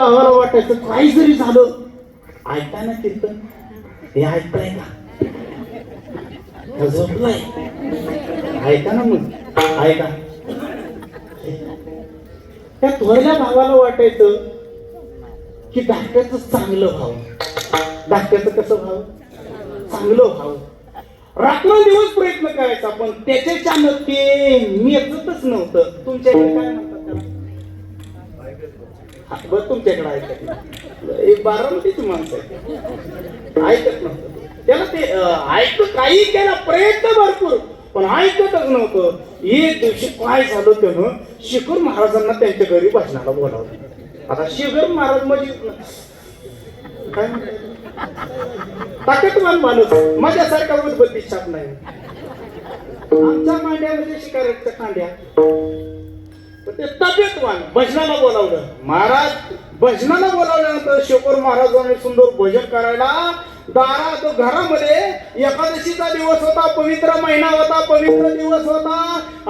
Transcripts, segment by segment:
आम्हाला वाटायचं काही जरी झालं ऐका ना कीर्तन हे ऐकताय का झोपलाय ऐका ना मग ऐका त्या थोरल्या भावाला वाटायचं की धाकट्याचं चांगलं व्हावं धाकट्याचं कसं व्हावं चांगलं व्हावं रात्रंदिवस प्रयत्न करायचा पण त्याच्याच्यानं ते मेचतच नव्हतं तुमच्याकडे काय म्हणतात त्याला तुमच्याकडे ऐकत एक बारामतीची माणसं ऐकत नव्हतं त्याला ते ऐकत काही केला प्रयत्न भरपूर पण ऐकतच नव्हतं एक दिवशी काय झालं त्यानं शिखर महाराजांना त्यांच्या घरी भजनाला बोलावलं आता शिखर महाराज म्हणजे काय ताकदवान माणूस माझ्यासारखा उद्बत्ती छाप नाही आमच्या मांड्यामध्ये शिकाऱ्याच्या कांड्या ते तब्येतवान भजनाला बोलावलं महाराज भजनाला बोलावल्यानंतर शेखर महाराजांनी सुंदर भजन करायला दारात घरामध्ये एकादशीचा दिवस होता पवित्र महिना होता पवित्र दिवस होता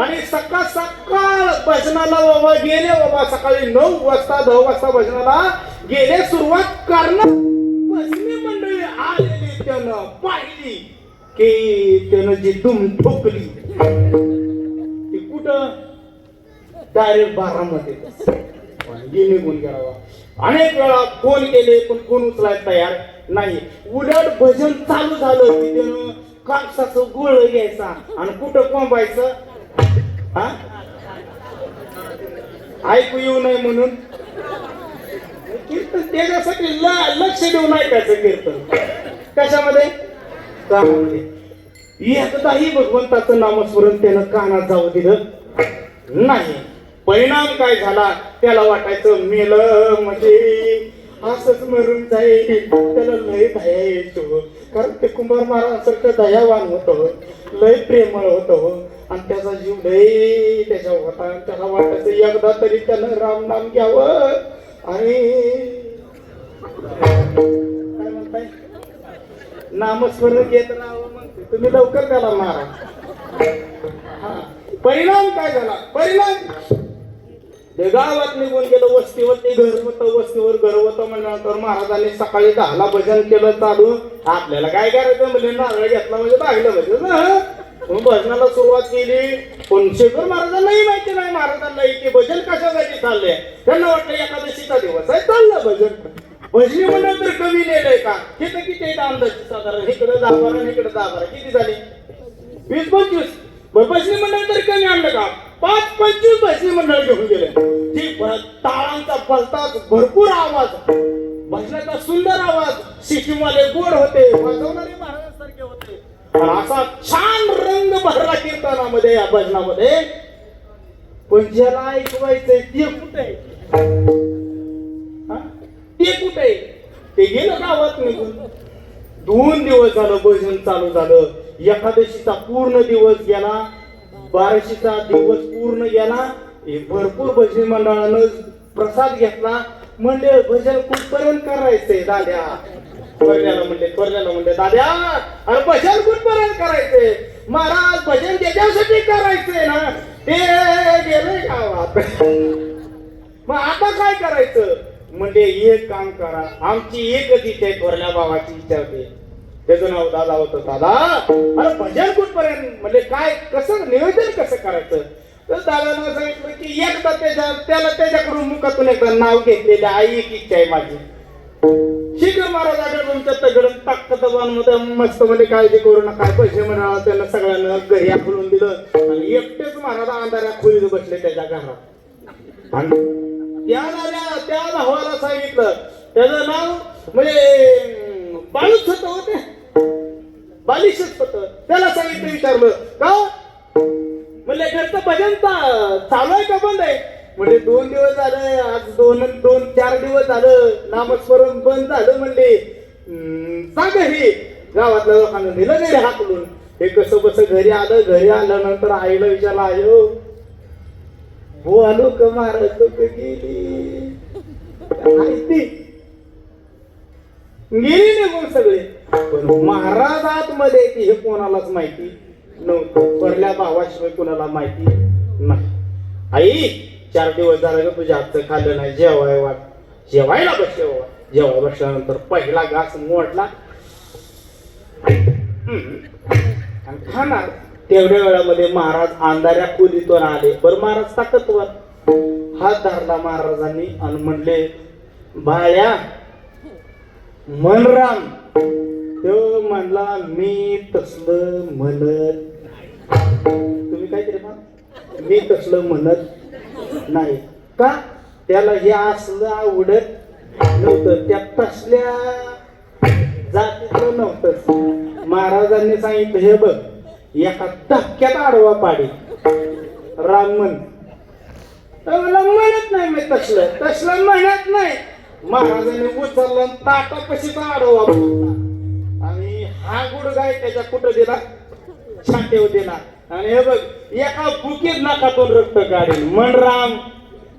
आणि सकाळ सकाळ भजनाला बाबा गेले बाबा सकाळी 9 वाजता 10 वाजता भजनाला गेले सुरुवात करणार भजनी मंडळी आलेली त्यानं पाहिली की त्यानं जी दुम ठोकली ती कुठं डायरेक्ट बारामध्ये निघून गेला अनेक वेळा फोन केले पण फोन उचलायला तयार नाही उलट भजन चालू झालं की त्यानं कापसाचं गोळ घ्यायचा आणि कुठं कोंबायचं हा ऐकू येऊ नये म्हणून कीर्तन त्याच्यासाठी लक्ष देऊन ऐकायचं कीर्तन कशामध्ये कानामध्ये एकदाही भगवंताचं नामस्मरण त्यानं कानात जाऊ दिलं नाही परिणाम काय झाला त्याला वाटायचं मेलं म्हणजे असंच मरून जाईल त्याला लय दया यायचो कारण ते कुंभार महाराजांसारखं दयावान होतं लय प्रेमळ होतं आणि त्याचा जीव लय त्याच्या होता त्याला वाटायचं एकदा तरी त्यानं राम नाम घ्यावं आणि काय म्हणताय नामस्मरण घेत राहावं मग तुम्ही लवकर त्याला मारा हा परिणाम काय झाला परिणाम ते गावात निघून गेलं वस्तीवर ते घर होतं वस्तीवर घर होतं म्हणल्यानंतर महाराजांनी सकाळी 10ला भजन केलं चालू आपल्याला काय करायचं म्हणजे नारळ घेतला म्हणजे लागलं म्हणजे ना भजनाला सुरुवात केली पण शेखर महाराजांनाही माहिती नाही महाराजांना की भजन कशासाठी चाललंय त्यांना वाटलं एकादशीचा दिवस आहे चाललं भजन भजनी मंडळ तर कमी नेलंय का तिथं किती अंदाज साधारण इकडे 10-12 इकडे 10-12 किती झाले 20-25 भजनी मंडळ तरी कमी आणलं का 5-25 भजनी मंडळ घेऊन गेले जी टाळांचा भलताच भरपूर आवाज भजनाचा सुंदर आवाज सिक्कीमवाले गोड होते वाजवणारे महाराजांसारखे होते असा छान रंग भरला कीर्तनामध्ये या भजनामध्ये पण ज्याला ऐकवायचंय ते कुठे ते कुठे ते गेलं गावात निघून 2 दिवस झालं भजन चालू झालं एकादशीचा पूर्ण दिवस गेला 12शीचा दिवस पूर्ण गेला भरपूर भजनी मंडळानं प्रसाद घेतला म्हणले भजन कुठपर्यंत करायचंय दाद्या थोरल्याला म्हणले दाद्या अरे भजन कुठपर्यंत करायचंय महाराज भजन त्याच्यासाठी करायचंय ना ते गेले गावात मग आता काय करायचं म्हणजे एक काम करा आमची एकच इच्छा आहे थोरल्या भावाची इच्छा होती त्याचं नाव दादा होतं दादा अरे भजन कुठपर्यंत म्हणजे काय कसं नियोजन कसं करायचं तर दादानं सांगितलं की एकदा त्याला त्याच्याकडून मुखातून एकदा नाव घेतलेलं आई एक इच्छा आहे माझी शिखर महाराजांकडे तुमच्या तगड ताकदवान मध्ये मस्त मध्ये काळजी करू नका पैसे म्हणाला त्यांना सगळ्यांना घरी आखलून दिलं आणि एकटेच महाराज अंधाऱ्या खोलीत बसले त्याच्या घरात आणि त्या भावाला सांगितलं त्याचं नाव म्हणजे बाळूच होतं होते बालिशच होतं त्याला सांगितलं विचारलं का म्हणजे घरचं भजन चालू आहे का बंद आहे म्हणजे 2 दिवस झालं आज 2-4 दिवस झालं नामस्मरण बंद झालं म्हणले सांग हे गावातल्या लोकांना दिलं घरी हाकलून हे कसं बस घरी आल्यानंतर आईला विचारलं आयो हो आलो का महाराज गेली निघून सगळे पण महाराज आतमध्ये हे कोणालाच माहिती नव्हतं परल्या भावाशिवाय कोणाला माहिती नाही आई 4 दिवस झालं का तुझ्या हातचं खाल्लं नाही जेवाय वाट जेवायला बसले बाबा. जेवायला बसल्यानंतर पहिला घास मोडला आणि खाणार. तेवढ्या वेळामध्ये महाराज अंधाऱ्या खोलीतून आले. बरं महाराज ताकदवर हात धरला महाराजांनी आणि म्हणले, बाळ्या मनराम. तो म्हणला, मी तसलं म्हणत. तुम्ही काय केलं ना, मी तसलं म्हणत नाही. का? त्याला हे असलं आवडत नव्हतं, त्या तसल्या जातीचं नव्हतं. महाराजांनी सांगितलं, हे बघ एका धक्क्यात आडवा पाडी. राम म्हण, मला म्हणत नाही, मी तसलं तसलं म्हणत नाही. महाराजांनी उचललं ताटापाशीचा आडवा आणि हा गुडघा त्याच्या कुठं दिला, छातीवर दिला. आणि हे बघ एका बुकीत नाकातून रक्त काढेल. मन राम.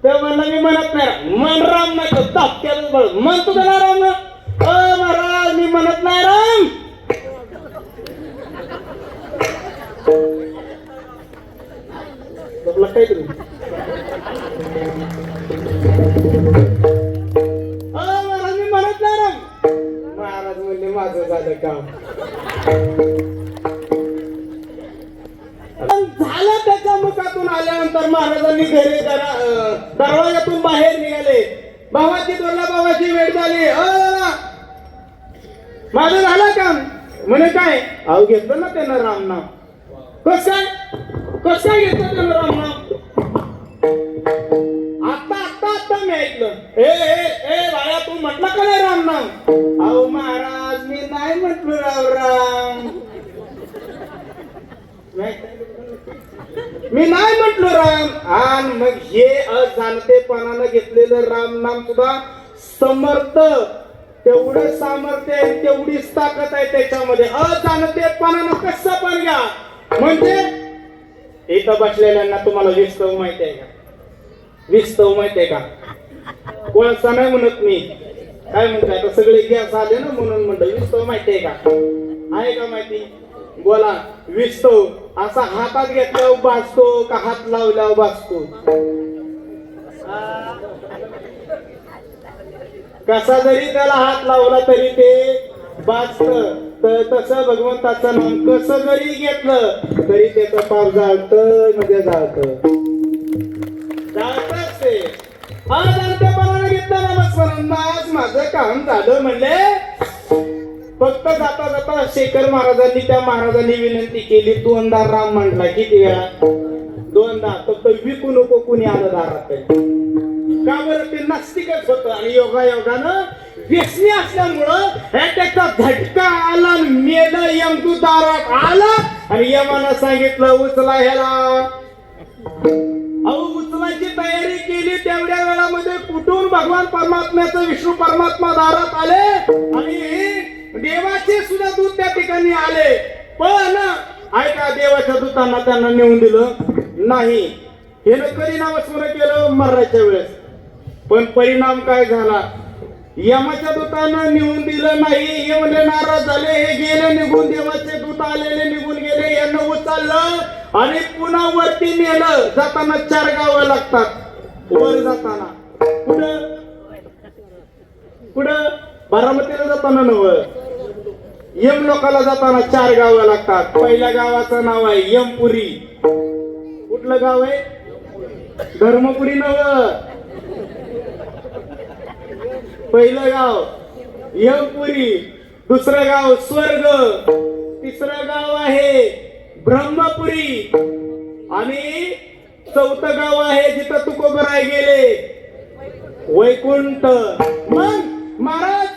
तर म्हणलं, मी म्हणत नाही. मन राम नाही तर धक्क्यातच बळ म्हणतो ना राम. महाराज मी म्हणत नाही राम. काय तुम्ही महाराज मी म्हणत नाही राम. महाराज म्हणले, माझं झालं काम. झालं. त्याच्या मुखातून आल्यानंतर महाराजांनी घरी दरवाजातून बाहेर निघाले. भावाची दोरला, भावाची वेळ झाली. माझं झालं काम. म्हणे काय? अहो घेतलं ना त्यानं राम नाम. कसं कसं घेतलं त्यानं राम नाम? आता आता आता मी ऐकलं. ए बाळा, तू म्हटलं का नाही राम नाम? अहो महाराज मी नाही म्हटलो राम. मी नाही म्हटलो राम. आणि मग हे अजाणतेपणानं घेतलेलं राम नाम सुद्धा समर्थ, तेवढं सामर्थ्य आहे, तेवढीच ताकद आहे त्याच्यामध्ये. अजाणतेपणानं कसं पण घ्या. म्हणजे इथं बसलेल्यांना तुम्हाला विस्तव माहिती आहे का? विस्तव माहिती आहे का? कोळसा नाही म्हणत मी. काय म्हणताय? आता सगळे गॅस आले ना म्हणून म्हणलं. विस्तव माहिती आहे का? आहे का माहिती? बोला. विस्तव असा हातात घेतल्यावर भाजतो का हात लावल्यावर भाजतो? कसा जरी त्याला हात लावला तरी ते भाजतं. तर तसं भगवंताचं नाम कसं जरी घेतलं तरी त्याचं पाप जाळतं, म्हणजे जाळतं जाळतच ते. अजाणतेपणानं घेतलं नमस्मरण. आज माझं काम झालं म्हणले. फक्त जाता जाता शेखर महाराजांनी त्या महाराजांनी विनंती केली. दोनदा राम म्हटला. किती वेळा? दोनदा. फक्त विकू नको कुणी आलं दारात. का बरं? ते नास्तिकच होतं आणि योगायोगानं व्यसनी असल्यामुळं त्याचा झटका आला. मेलं. यमदूत दारात आला आणि यमानं सांगितलं, उचला ह्याला. अहो उचलायची तयारी केली. तेवढ्या वेळामध्ये कुठून भगवान परमात्म्याचं विष्णू परमात्मा दारात आले आणि देवाचे सुद्धा दूत त्या ठिकाणी आले. पण ऐका, देवाच्या दूतांना त्यांना नेऊन दिलं नाही. हे कधी नामस्मरण केलं मरायच्या वेळेस. पण परिणाम काय झाला? यमाच्या दूतांना नेऊन दिलं नाही. हे म्हणजे नाराज झाले. हे गेले निघून. देवाचे दूत आलेले निघून गेले. यांना उचललं आणि पुन्हा वरती नेलं. जाताना 4 गावं लागतात वर जाताना. कुठं कुठं? बारामतीला जाताना नव्हं. यम लोकाला जाताना 4 गावं लागतात. पहिल्या गावाचं नाव आहे यमपुरी. कुठलं गाव आहे? धर्मपुरी नव्हं. पहिलं गाव यमपुरी. दुसरं गाव स्वर्ग. तिसरं गाव आहे ब्रह्मपुरी. आणि 4थं गाव आहे जिथं तुकोबराय गेले, वैकुंठ. मग महाराज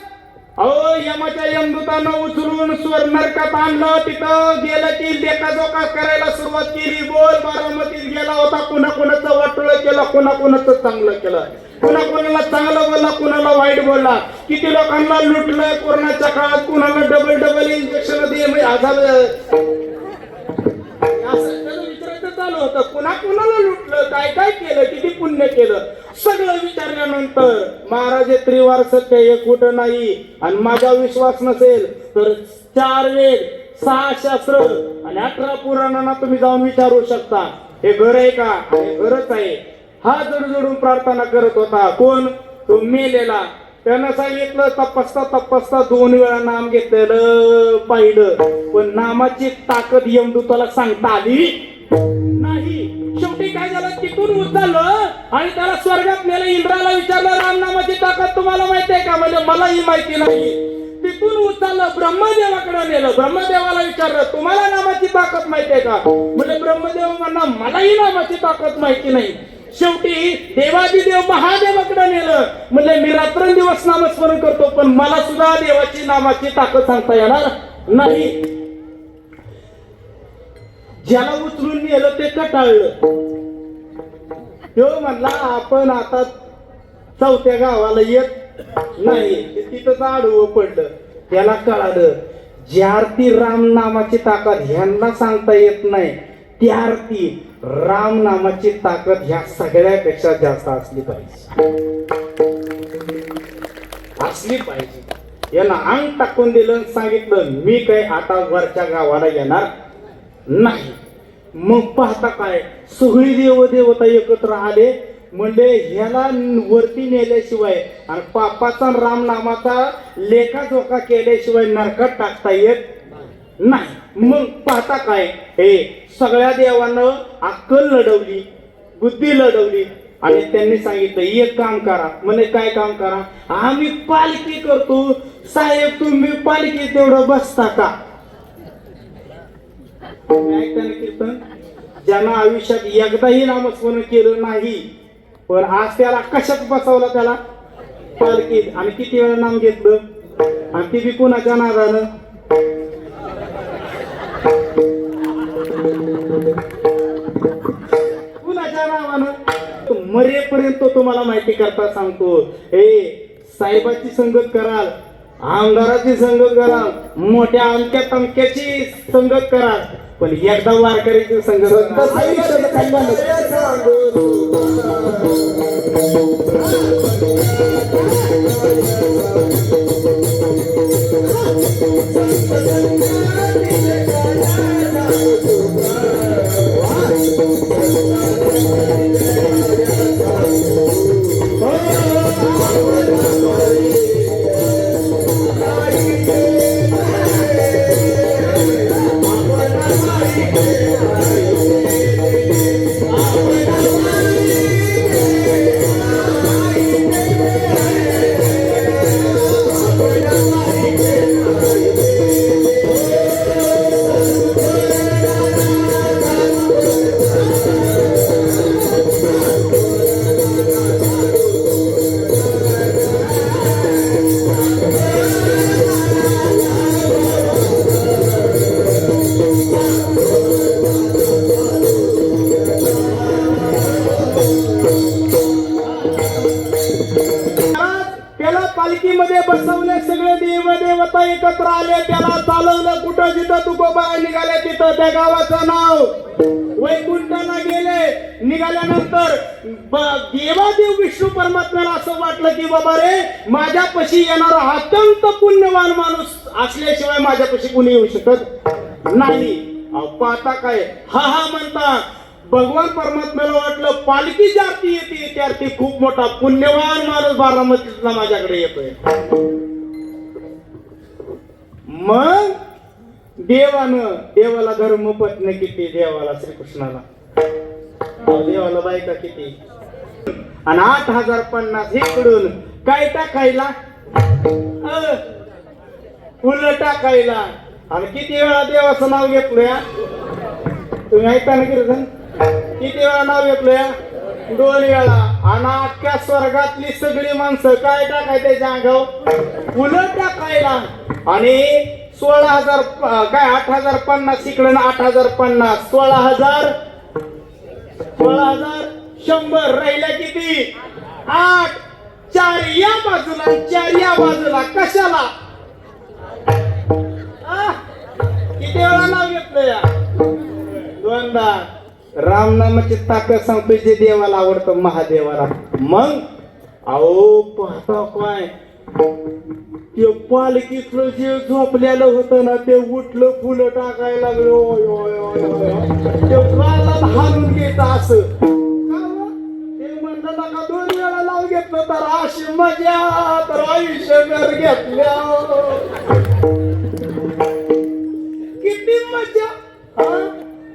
अहो यमाच्या यमदूतांना उचलून नरकात आणलं. तिथं गेलं की लेखाजोखा करायला सुरुवात केली. बोल बारामतीत गेला होता. कुणा कुणाचं वाटोळं केलं, कुणा कुणाचं चांगलं केलं, कुणा कुणाला चांगलं बोलला, कुणाला वाईट बोलला. किती लोकांना लुटलं कोरोनाच्या काळात. कुणाला डबल इंजेक्शन दे विचारायचं चालू होतं. कुणा कुणाला लुटलं, काय काय केलं, किती पुण्य केलं, सगळं विचारल्यानंतर महाराज त्रिवार सत्य हे कुठं नाही. आणि माझा विश्वास नसेल तर 4 वेद, 6 शास्त्र आणि 18 पुराणांना तुम्ही जाऊन विचारू शकता. हे घर आहे का? हे घरच आहे. हात जोडून प्रार्थना करत होता. कोण? तो मेलेला. त्यानं सांगितलं तपासता तपासता 2 वेळा नाम घेतलेलं पाहिलं, पण नामाची ताकद यमदूताला सांगता आली नाही. शेवटी काय झालं, तिथून उचललं आणि त्याला स्वर्गात नेलं. इंद्राला विचारलं, रामनामाची ताकद तुम्हाला माहिती आहे का? म्हणजे मलाही माहिती नाही. तिथून उचललं ब्रह्मदेवाकडे नेलं. ब्रह्मदेवाला विचारलं, तुम्हाला नामाची ताकद माहिती आहे का? म्हणजे ब्रह्मदेव म्हणला, मलाही नामाची ताकद माहिती नाही. शेवटी देवादिदेव महादेवाकडे नेलं. म्हणजे मी रात्रंदिवस नामस्मरण करतो, पण मला सुद्धा देवाची नामाची ताकद सांगता येणार नाही. ज्याला उचलून नेलं ते कटाळलं. तो म्हणला, आपण आता 4थ्या गावाला येत नाही. तिथंच आडवं पडलं. त्याला कळालं, ज्या अर्थी राम नामाची ताकद ह्यांना सांगता येत नाही, त्या अर्थी राम नामाची ताकद ह्या सगळ्यापेक्षा जास्त असली पाहिजे. यांना अंग टाकून दिलं, सांगितलं, मी काय आता वरच्या गावाला येणार नाही. मग पाहता काय, सगळी देवदेवता एकत्र आले. म्हणजे ह्याला वरती नेल्याशिवाय आणि पापाचा राम नामाचा लेखाजोखा केल्याशिवाय नरकात टाकता येत नाही. मग पाहता काय, हे सगळ्या देवानं अक्कल लढवली, बुद्धी लढवली आणि त्यांनी सांगितलं, एक काम करा. म्हणे काय काम करा? आम्ही पालखी करतो. साहेब तुम्ही पालखी तेवढं बसता का? ऐकताना कीर्तन, ज्यांना आयुष्यात एकदाही नामस्मरण केलं नाही, पण आज त्याला कशात बसवलं? त्याला पालखीत. आणि किती वेळा नाम घेतलं? आणि ती बी कोणाच्या नादानं? कुणाच्या नावानं? मरेपर्यंत तुम्हाला माहिती करता सांगतो, हे साहेबाची संगत कराल, आमदाराची संगत कराल, मोठ्या अमक्या तमक्याची संगत कराल, पण एकदा वारकऱ्याची संगत पालखीमध्ये बसवले. सगळे देवदेवता एकत्र आले. त्याला चालवलं कुठं, जिथं तुकोबा निघाले तिथं त्या गावाचं नाव वैकुंठाला गेले. निघाल्यानंतर देवादेव विष्णू परमात्म्याला असं वाटलं की बाबा रे, माझ्यापाशी येणारा अत्यंत पुण्यवान माणूस असल्याशिवाय माझ्यापाशी कुणी येऊ शकत नाही. पाहता काय, हा हा म्हणता भगवान परमात्म्याला वाटलं, पालखी ज्या अर्थी येते त्या अर्थी खूप मोठा पुण्यवान माणूस बारामतीतला माझ्याकडे येतोय. मग देवाला धर्मपत्नी किती? देवाला श्रीकृष्णाला देवाला बायका किती? आणि 8050 इकडून काय टाकायला, फुलं टाकायला. आणि किती वेळा देवाचं नाव घेतलं? तुम्ही ऐकता ना कीर्तन? किती वेळा नाव घेतलं? 2 वेळा. आणि अख्ख्या स्वर्गातली सगळी माणसं काय टाकाय त्याच्या अंगावर? फुलं टाकायला. आणि 16,000 काय 8050 इकडे 8050 16,000 100 राहिल्या किती? 8. 4 या बाजूला 4 या बाजूला. कशाला? किती वेळा नाव घेतलं या? 2दा. रामनामाची ताकद सांगतोय जे देवाला आवडतं, महादेवाला. मग अहो पाहता काय, ते पालखीतलं जे झोपलेलं होतं ना, ते उठलं, फुलं टाकायला लागलं. ते गालात हालून घ्यायचं असं. ते म्हणलं नका 2 वेळा नाव घेतलं तर अशी मजा तर आयुष्यभर घेतल्या किती मजा. हा?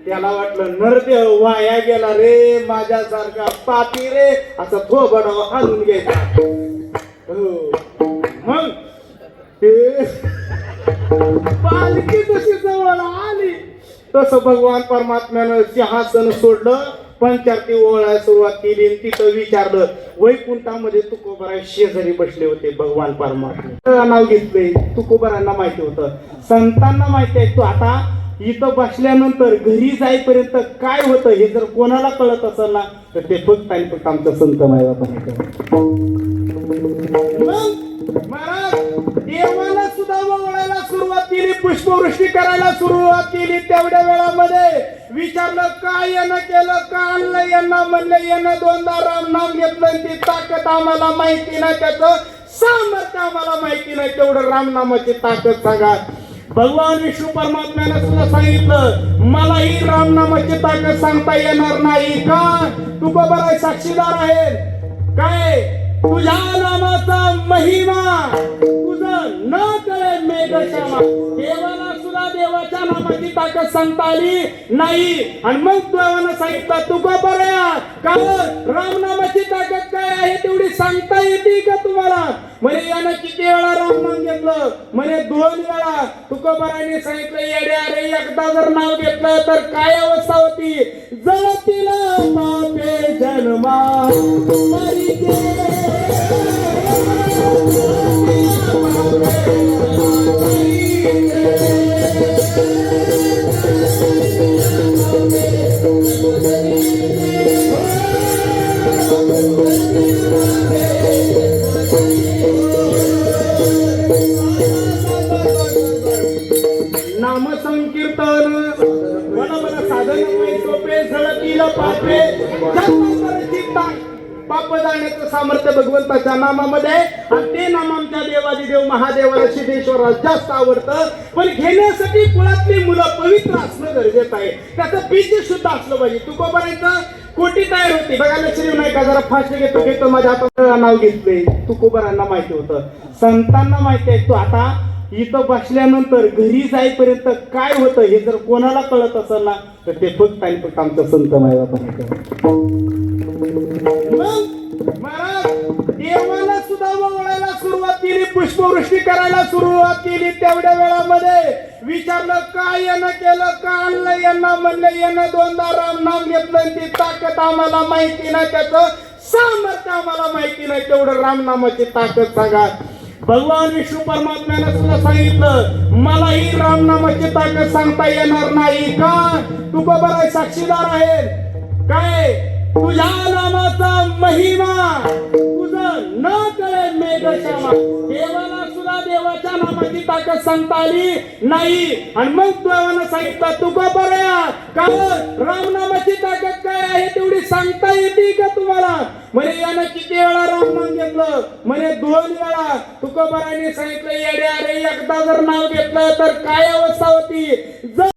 त्याला वाटलं नरदेव वाया गेला रे, माझ्यासारखा पापी रे, असं थोबडाव आणून घ्यायचा. हो. मग ते पालखी जशी जवळ आली तसं भगवान परमात्म्यानं सिंहासन सोडलं, पंचारती ओळायला सुरुवात केली. तिथं विचारलं, वैकुंठामध्ये तुकोबराय शेजारी बसले होते भगवान परमात्मा. नाव घेतलंय, तुकोबरांना माहिती होतं, संतांना माहिती आहे. तू आता इथं बसल्यानंतर घरी जाईपर्यंत काय होतं हे जर कोणाला कळत असेल ना तर ते फक्त आणि फक्त आमचं संत मायबापाने. महाराज देवाला सुद्धा वळायला सुरुवात केली, पुष्पवृष्टी करायला सुरुवात केली. तेवढ्या वेळामध्ये विचारलं काय यानं केलं, का आणलं यांना, म्हणलं यानं दोनदा राम नाम घेतलं, ती ताकद आम्हाला माहिती नाही, त्याचं सामर्थ्य आम्हाला माहिती नाही, तेवढं रामनामाची ताकद सांगा. भगवान विष्णू परमात्म्याने सुद्धा सांगितलं, मलाही रामनामाची ताकद सांगता येणार नाही. का? तू बरोबर साक्षीदार आहे. काय? तुझ्या नामाचा महिमा तुझं न कळे मेघश्यामा. देवाला सुद्धा देवाच्या नामाची ताकद सांगता आली नाही. आणि मग देवानं सांगितलं, तू बरोबर का रामनामाची ताकद काय आहे तेवढी सांगता येते का तुम्हाला? म्हणे यानं किती वेळा रामनाम घेतलं? म्हणे 2 वेळा. तुकोबाराने सांगितलं, येड्या रे, एकदा जर नाव घेतलं तर काय अवस्था होती? जळतील पापे जन्मा नाम संकीर्तन मन साधन सोपे झळतील पापे. पाप जाण्याचं सामर्थ्य भगवंताच्या नामामध्ये आहे. आणि ते नाम आमच्या देवादिदेव महादेवाला सिद्धेश्वराला जास्त आवडतं. पण घेण्यासाठी कुळातली मुलं पवित्र असणं गरजेचं आहे, त्याचं बीज शुद्ध असलं पाहिजे. तुकोबारांचं कोटी तयार होती बघा. लक्ष्मी नाही का, जरा फास्ट घेतो माझ्या हातात नाव घेतले. तुकोबारांना माहिती होतं, संतांना माहिती आहे. तू आता इथं बसल्यानंतर घरी जाईपर्यंत काय होतं हे जर कोणाला कळत असेल ना तर ते फक्त आणि फक्त आमचं संत मायबापाने. महाराज देवाला सुद्धा वळायला सुरुवात केली, पुष्पवृष्टी करायला सुरुवात केली. तेवढ्या वेळामध्ये विचारलं काय यानं केलं, का आणलं यांना, म्हणलं यानं दोनदा राम नाम घेतलं, ती ताकद आम्हाला माहिती नाही, त्याचं सामर्थ्य आम्हाला माहिती नाही, तेवढं रामनामाची ताकद सांगा. भगवान विष्णू परमात्म्याने सुद्धा सांगितलं, मलाही रामनामाची ताकद सांगता येणार नाही. का? तू बरोबर साक्षीदार आहे. काय? तुझ्या नामाचा महिमा तुझं न कळे मेघश्यामा. देवाला सुद्धा देवाच्या नामाची ताकद सांगता आली नाही. आणि मग देवानं सांगितलं, तू बरोबर का रामनामाची ताकद काय आहे तेवढी सांगता येते का तुम्हाला? म्हणे यानं किती वेळा रामनाम घेतलं? म्हणे 2 वेळा. तुकोबाराने सांगितलं, येड्या रे, एकदा जर नाव घेतलं तर काय अवस्था होती?